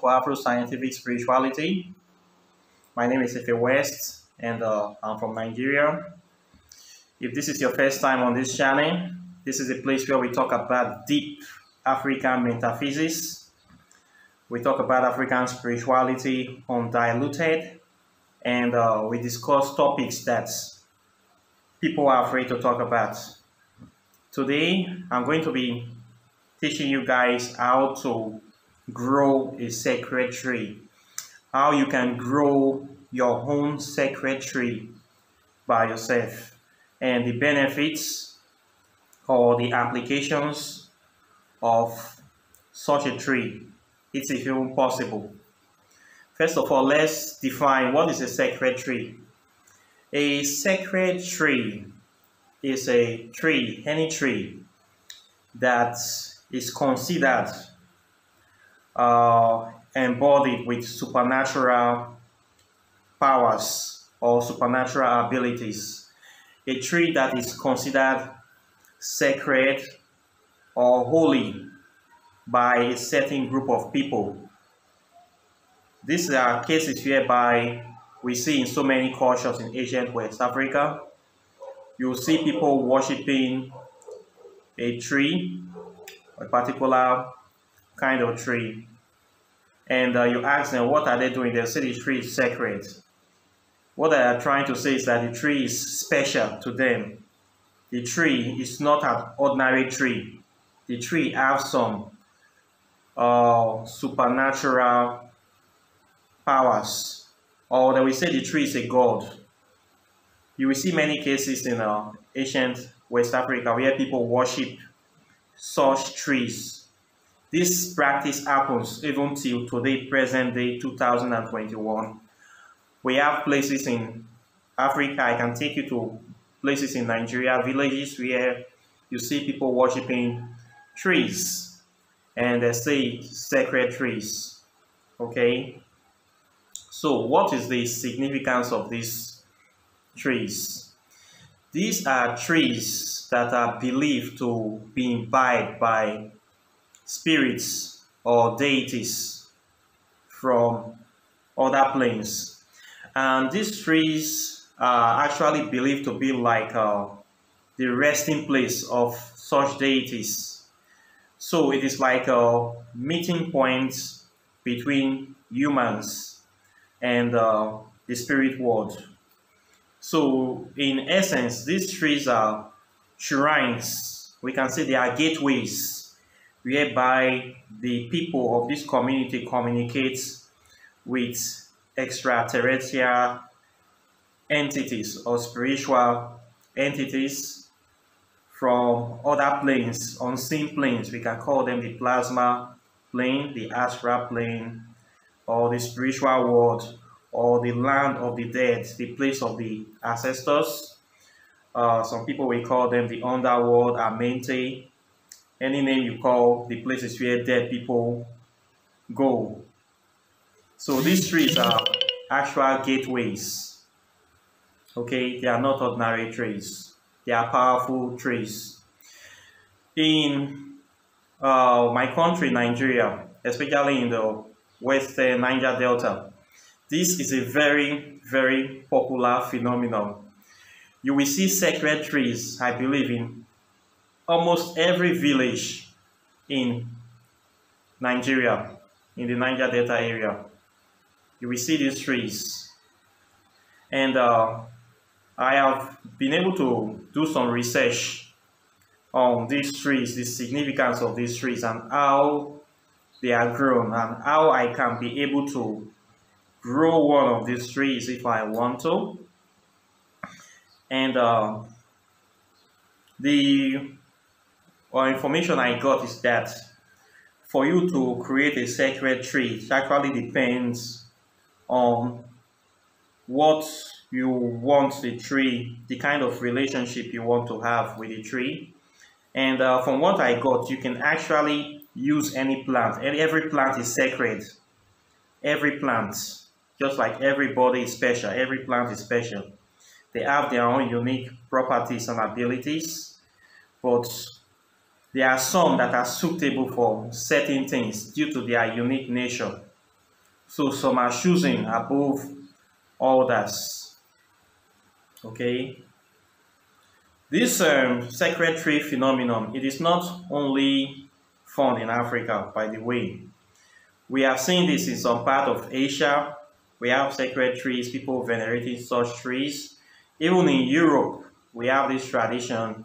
for Afro-scientific spirituality. My name is Ife West, and I'm from Nigeria. If this is your first time on this channel, this is a place where we talk about deep African metaphysics. We talk about African spirituality undiluted, and we discuss topics that people are afraid to talk about. Today, I'm going to be teaching you guys how to grow a sacred tree, how you can grow your own sacred tree by yourself, and the benefits or the applications of such a tree. It's even possible. First of all, let's define what is a sacred tree. A sacred tree is a tree, any tree, that is considered embodied with supernatural powers or supernatural abilities. A tree that is considered sacred or holy by a certain group of people. These are cases whereby we see in so many cultures in ancient West Africa. You see people worshiping a tree, a particular kind of tree, and you ask them what are they doing. They'll say the tree is sacred. What they are trying to say is that the tree is special to them. The tree is not an ordinary tree. The tree has some supernatural powers, or they will say the tree is a god. You will see many cases in ancient West Africa where people worship such trees. This practice happens even till today, present day, 2021. We have places in Africa. I can take you to places in Nigeria, villages where you see people worshiping trees, and they say sacred trees. Okay? So what is the significance of these trees? These are trees that are believed to be imbibed by spirits or deities from other planes. And these trees are actually believed to be like the resting place of such deities. So it is like a meeting point between humans and the spirit world. So in essence, these trees are shrines. We can say they are gateways whereby the people of this community communicate with extraterrestrial entities or spiritual entities from other planes, unseen planes. We can call them the plasma plane, the astral plane, or the spiritual world, or the land of the dead, the place of the ancestors. Some people will call them the underworld, Amente. Any name you call the places where dead people go. So these trees are actual gateways. Okay, they are not ordinary trees. They are powerful trees. In my country, Nigeria, especially in the western Niger Delta, this is a very, very popular phenomenon. You will see sacred trees, I believe, in almost every village in Nigeria, in the Niger Delta area. You will see these trees. And I have been able to do some research on these trees, the significance of these trees, and how they are grown, and how I can be able to grow one of these trees if I want to. And the information I got is that for you to create a sacred tree, it actually depends on what you want the tree, the kind of relationship you want to have with the tree. And from what I got, you can actually use any plant. Every plant is sacred. Every plant, just like everybody is special, every plant is special. They have their own unique properties and abilities, but there are some that are suitable for certain things due to their unique nature. So some are choosing above others. Okay. This sacred tree phenomenon, it is not only found in Africa, by the way. We have seen this in some part of Asia. We have sacred trees, people venerating such trees. Even in Europe, we have this tradition.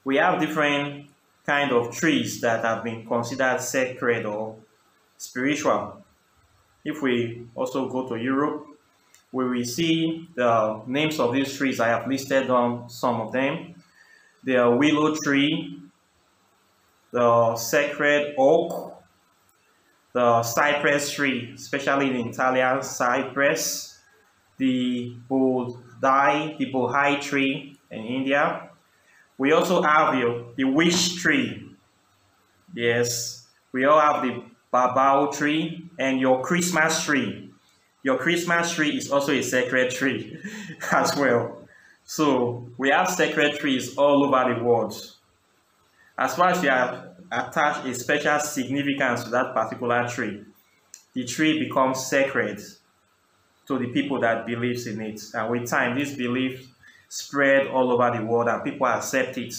We have different kind of trees that have been considered sacred or spiritual. If we also go to Europe, we will see the names of these trees. I have listed on some of them. The willow tree, the sacred oak, the cypress tree, especially in Italian cypress, the bohai tree in India. We also have the wish tree. Yes, we all have the babao tree and your Christmas tree. Your Christmas tree is also a sacred tree as well. So we have sacred trees all over the world. As far as you have attached a special significance to that particular tree, the tree becomes sacred to the people that believes in it. And with time, this belief spread all over the world and people accept it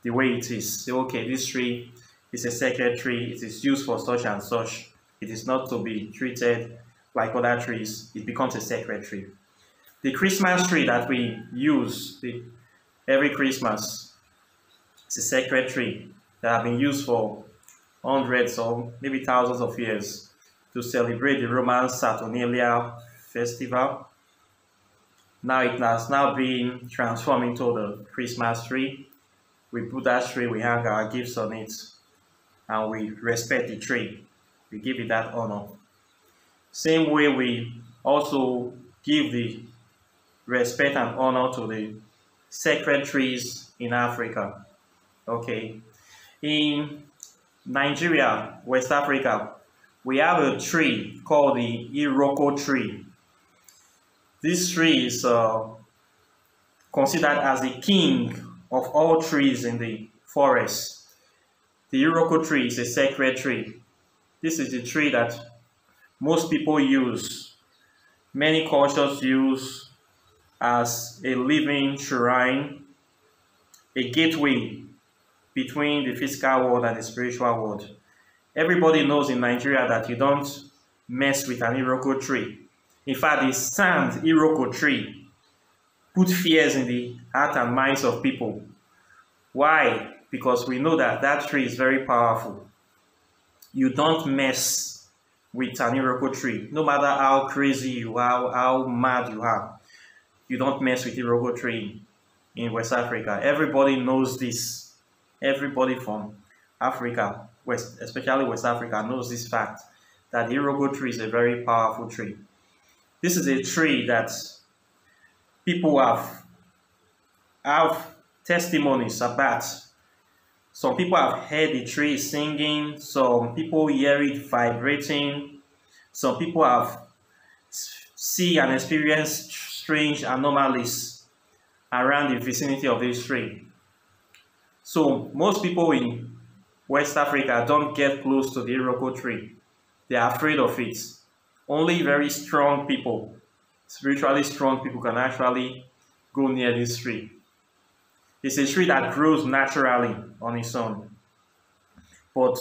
the way it is. Say, okay, this tree is a sacred tree. It is used for such and such. It is not to be treated like other trees. It becomes a sacred tree. The Christmas tree that we use every Christmas, it's a sacred tree that have been used for hundreds or maybe thousands of years to celebrate the Roman Saturnalia festival. Now it has now been transformed into the Christmas tree. We put that tree, we hang our gifts on it, and we respect the tree. We give it that honor. Same way we also give the respect and honor to the sacred trees in Africa. Okay. In Nigeria, West Africa, we have a tree called the Iroko tree. This tree is considered as the king of all trees in the forest. The Iroko tree is a sacred tree. This is the tree that most people use, many cultures use as a living shrine, a gateway between the physical world and the spiritual world. Everybody knows in Nigeria that you don't mess with an Iroko tree. In fact, the sand Iroko tree put fears in the heart and minds of people. Why? Because we know that that tree is very powerful. You don't mess with an Iroko tree. No matter how crazy you are, how mad you are, you don't mess with Iroko tree in West Africa. Everybody knows this. Everybody from Africa, especially West Africa, knows this fact that the Iroko tree is a very powerful tree. This is a tree that people have testimonies about. Some people have heard the tree singing, some people hear it vibrating, some people have seen and experienced strange anomalies around the vicinity of this tree. So most people in West Africa don't get close to the Iroko tree. They are afraid of it. Only very strong people, spiritually strong people, can actually go near this tree. It's a tree that grows naturally on its own. But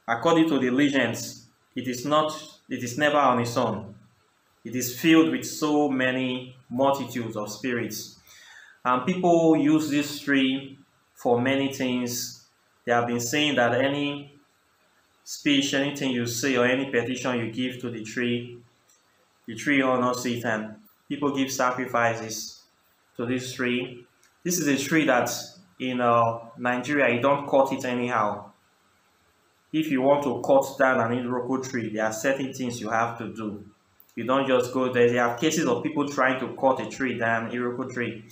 according to the legends, it is never on its own. It is filled with so many multitudes of spirits. And people use this tree for many things. They have been saying that any speech, anything you say, or any petition you give to the tree honors it, and people give sacrifices to this tree. This is a tree that in Nigeria, you don't cut it anyhow. If you want to cut down an Iroko tree, there are certain things you have to do. You don't just go there. There are cases of people trying to cut a tree down, Iroko tree.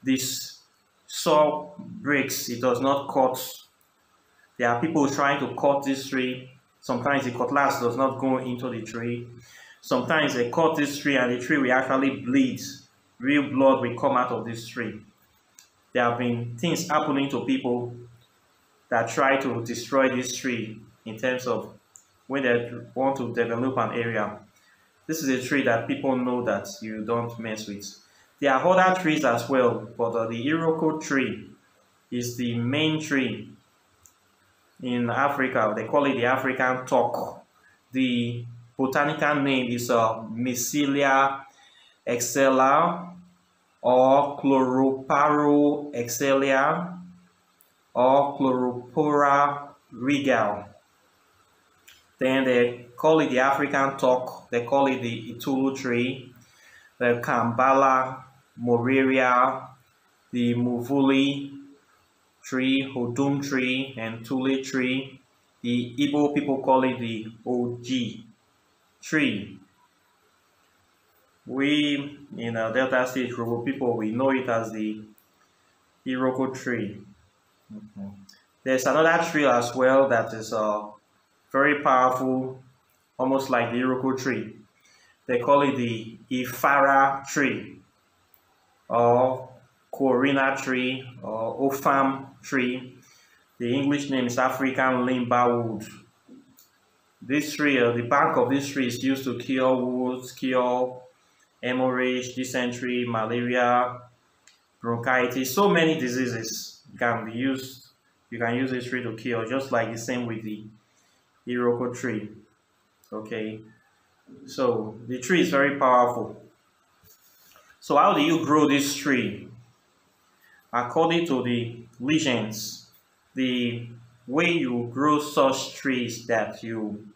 This saw breaks, it does not cut. There are people trying to cut this tree. Sometimes the cutlass does not go into the tree. Sometimes they cut this tree and the tree will actually bleed. Real blood will come out of this tree. There have been things happening to people that try to destroy this tree in terms of when they want to develop an area. This is a tree that people know that you don't mess with. There are other trees as well, but the Iroko tree is the main tree in Africa. They call it the African talk. The botanical name is Mycelia excella or Chloroparo excellia or Chloropora regal. Then they call it the African talk. They call it the Itulu tree, the Kambala moraria, the Muvuli tree, Hodum tree, and Tule tree. The Igbo people call it the Oji tree. We in Delta State Yoruba people, we know it as the Iroko tree. There's another tree as well that is very powerful, almost like the Iroko tree. They call it the Ifara tree, or Corina tree, or Ofam tree. The English name is African limba wood. This tree, the bark of this tree is used to cure wounds, cure hemorrhage, dysentery, malaria, bronchitis, so many diseases can be used. You can use this tree to cure, just like the same with the Iroko tree. Okay, so the tree is very powerful. So how do you grow this tree? According to the legends, the way you grow such trees that you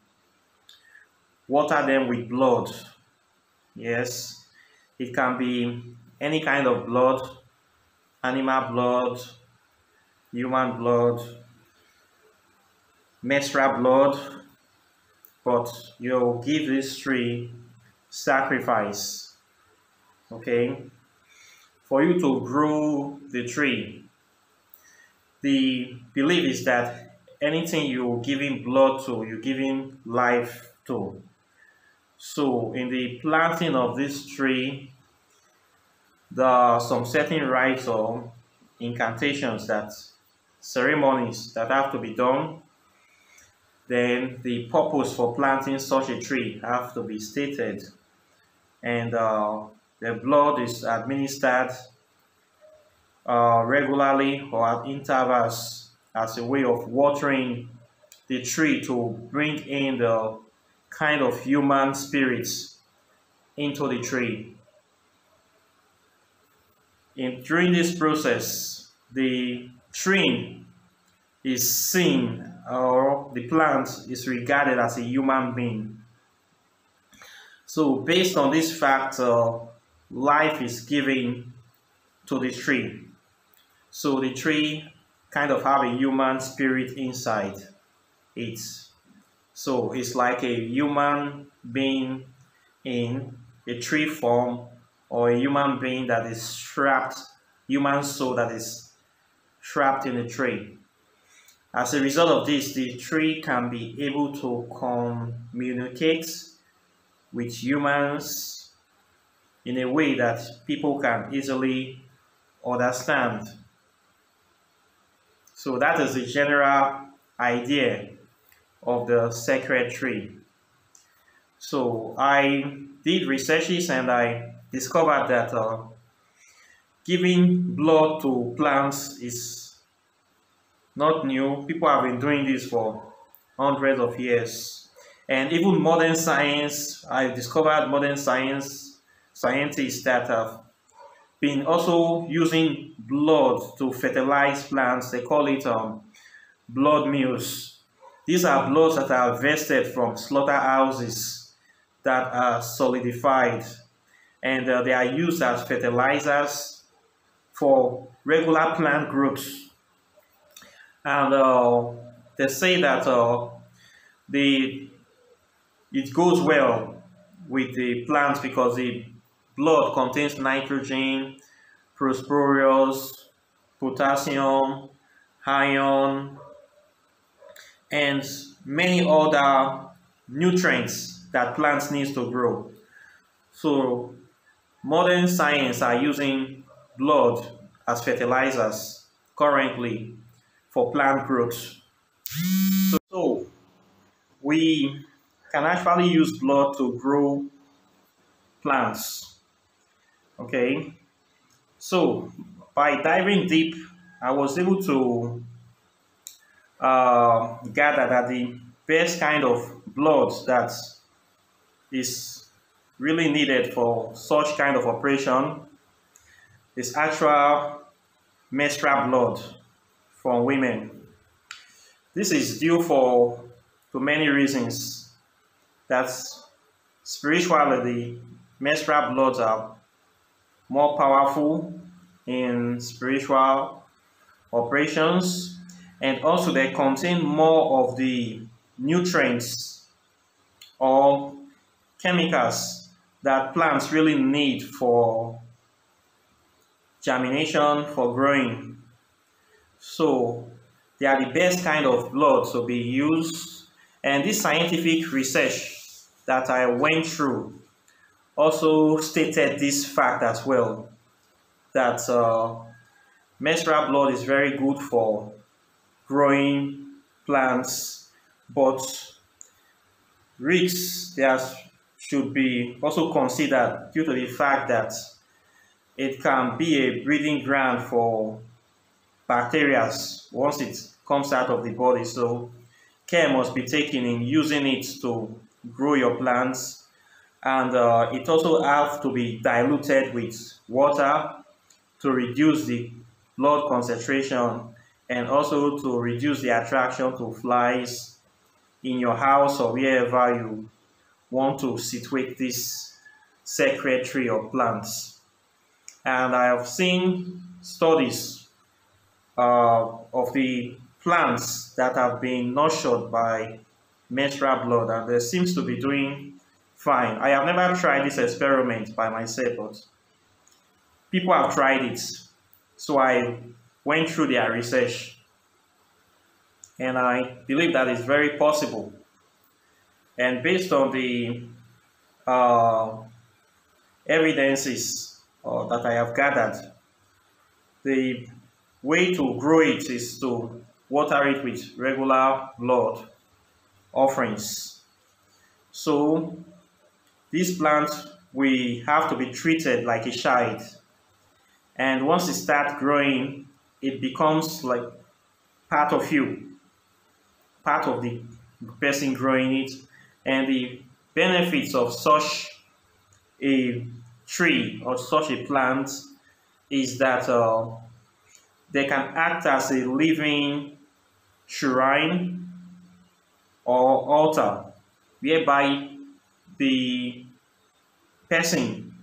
water them with blood. Yes, it can be any kind of blood, animal blood, human blood, menstrual blood, but you'll give this tree sacrifice, okay, for you to grow the tree. The belief is that anything you're giving blood to, you're giving life to. So in the planting of this tree, there are some certain rites or incantations, that ceremonies that have to be done. Then the purpose for planting such a tree have to be stated, and the blood is administered regularly or at intervals as a way of watering the tree to bring in the kind of human spirits into the tree. During this process, the tree is seen, or the plant is regarded as a human being. So based on this fact, life is given to the tree. So the tree kind of have a human spirit inside it. So it's like a human being in a tree form, or a human being that is trapped, human soul that is trapped in a tree. As a result of this, the tree can be able to communicate with humans in a way that people can easily understand. So that is the general idea of the sacred tree. So I did researches and I discovered that giving blood to plants is not new. People have been doing this for hundreds of years. And even modern science, I discovered modern scientists that have been also using blood to fertilize plants. They call it blood meals. These are bloods that are harvested from slaughterhouses that are solidified, and they are used as fertilizers for regular plant growth. And they say that it goes well with the plants because the blood contains nitrogen, phosphorus, potassium, iron, and many other nutrients that plants need to grow. So modern science are using blood as fertilizers currently for plant growth. So we can actually use blood to grow plants. Okay, so by diving deep, I was able to gather that the best kind of blood that is really needed for such kind of operation is actual menstrual blood from women. This is due to many reasons. That's spirituality. Menstrual bloods are more powerful in spiritual operations, and also they contain more of the nutrients or chemicals that plants really need for germination, for growing. So they are the best kind of blood to be used. And this scientific research that I went through also stated this fact as well, that menstrual blood is very good for growing plants, but risks there should be also considered due to the fact that it can be a breeding ground for bacteria once it comes out of the body. So care must be taken in using it to grow your plants, and it also have to be diluted with water to reduce the blood concentration and also to reduce the attraction to flies in your house or wherever you want to situate this sacred tree or plants. And I have seen studies of the plants that have been nurtured by menstrual blood, and they seems to be doing fine. I have never tried this experiment by myself, but people have tried it. So I went through their research, and I believe that it's very possible. And based on the evidences that I have gathered, the way to grow it is to water it with regular blood offerings. So this plant will have to be treated like a child, and once it starts growing, it becomes like part of you, part of the person growing it. And the benefits of such a tree or such a plant is that they can act as a living shrine or altar, whereby the person,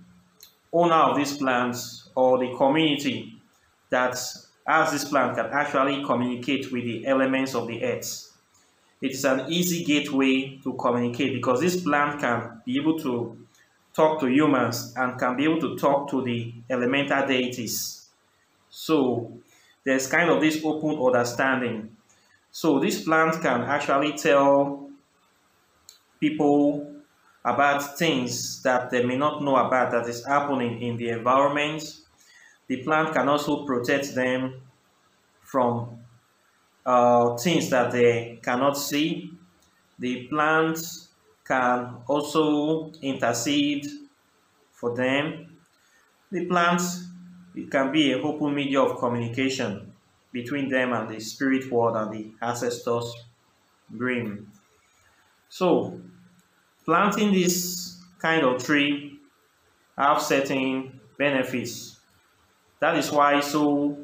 owner of this plant, or the community that has this plant can actually communicate with the elements of the earth. It is an easy gateway to communicate because this plant can be able to talk to humans and can be able to talk to the elemental deities. So there's kind of this open understanding. So this plant can actually tell people about things that they may not know about that is happening in the environment. The plant can also protect them from things that they cannot see. The plant can also intercede for them. The plant, it can be an open media of communication between them and the spirit world and the ancestors' dream. So planting this kind of tree have certain benefits. That is why so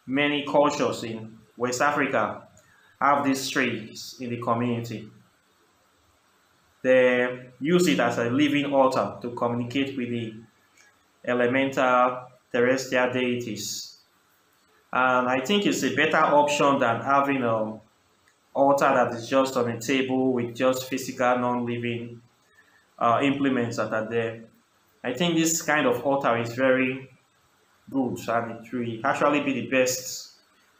many cultures in West Africa have these trees in the community. They use it as a living altar to communicate with the elemental terrestrial deities. And I think it's a better option than having an altar that is just on a table with just physical non-living implements that are there. I think this kind of altar is very good, and it will actually be the best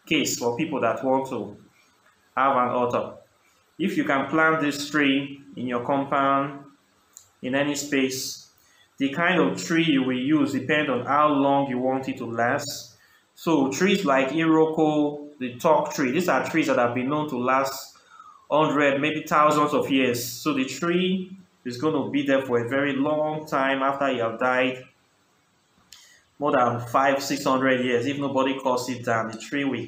case for people that want to have an altar. If you can plant this tree in your compound, in any space, the kind of tree you will use depends on how long you want it to last. So trees like Iroko, the talk tree, these are trees that have been known to last hundred, maybe thousands of years. So the tree is going to be there for a very long time after you have died, more than 500-600 years. If nobody cuts it down, the tree will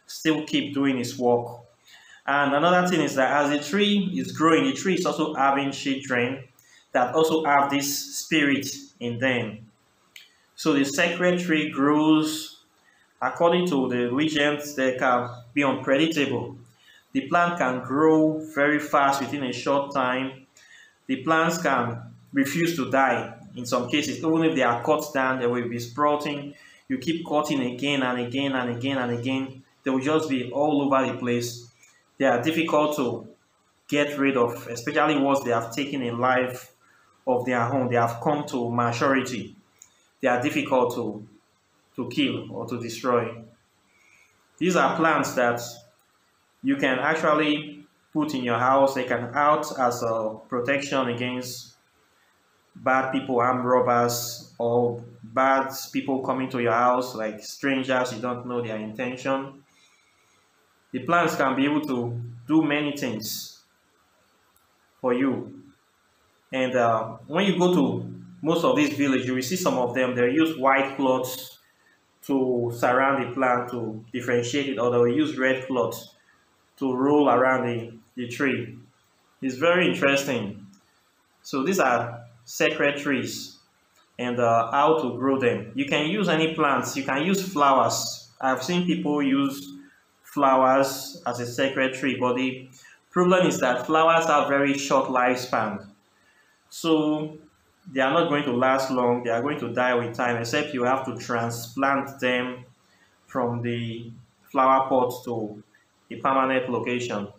still keep doing its work. And another thing is that as the tree is growing, the tree is also having children that also have this spirit in them. So the sacred tree grows according to the legends. They can be unpredictable. The plant can grow very fast within a short time. The plants can refuse to die in some cases. Even if they are cut down, they will be sprouting. You keep cutting again and again and again and again. They will just be all over the place. They are difficult to get rid of, especially once they have taken a life of their own. They have come to maturity. They are difficult to kill or to destroy. These are plants that you can actually put in your house. They can act as a protection against bad people, armed robbers, or bad people coming to your house, like strangers. You don't know their intention. The plants can be able to do many things for you. And when you go to most of these villages, you will see some of them, they use white cloths to surround the plant to differentiate it, or they will use red cloths to roll around the tree. It's very interesting. So these are sacred trees, and how to grow them. You can use any plants. You can use flowers. I've seen people use flowers as a sacred tree, but the problem is that flowers have very short lifespan. So they are not going to last long. They are going to die with time, except you have to transplant them from the flower pot to a permanent location.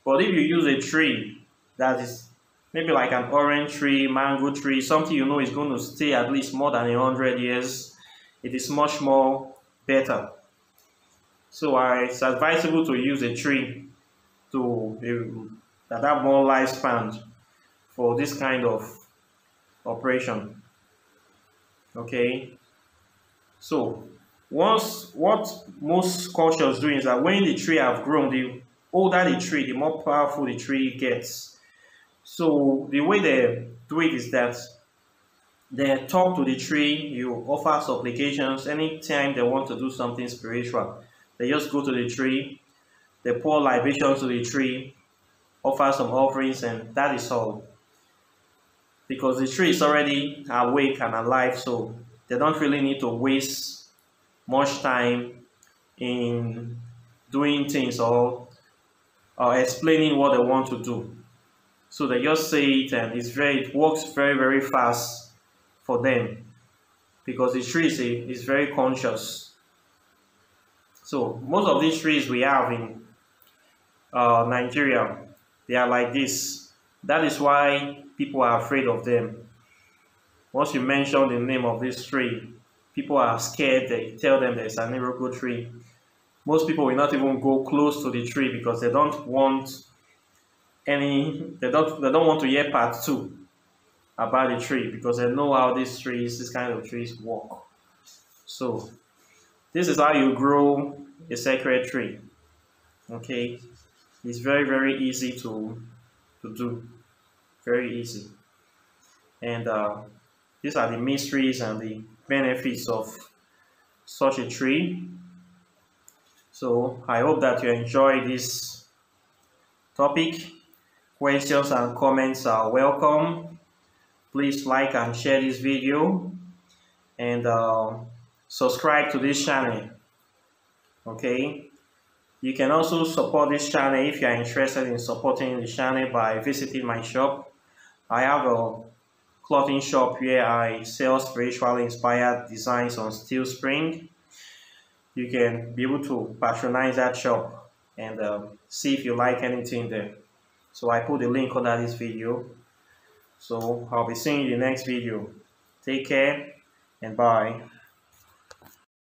But if you use a tree that is maybe like an orange tree, mango tree, something you know is going to stay at least more than 100 years, it is much more better. So it's advisable to use a tree that have more lifespan for this kind of operation. Okay. So what most cultures do is that when the tree have grown, the older the tree, the more powerful the tree gets. So the way they do it is that they talk to the tree. You offer supplications anytime they want to do something spiritual. They just go to the tree, they pour libations to the tree, offer some offerings, and that is all. Because the tree is already awake and alive, so they don't really need to waste much time in doing things or explaining what they want to do. So they just say it, and it works very, very fast for them, because the tree is very conscious. So most of these trees we have in Nigeria, they are like this. That is why people are afraid of them. Once you mention the name of this tree, people are scared. They tell them there's an Iroko tree. Most people will not even go close to the tree because they don't want they don't want to hear part 2 about the tree, because they know how this kind of trees work. So this is how you grow a sacred tree. Okay, it's very, very easy to do, very easy. And these are the mysteries and the benefits of such a tree. So I hope that you enjoy this topic. Questions and comments are welcome. Please like and share this video, and subscribe to this channel. Okay, you can also support this channel if you are interested in supporting the channel by visiting my shop. I have a clothing shop where I sell spiritually inspired designs on steel spring. You can be able to patronize that shop and see if you like anything there. So I put the link under this video. So I'll be seeing you in the next video. Take care and bye.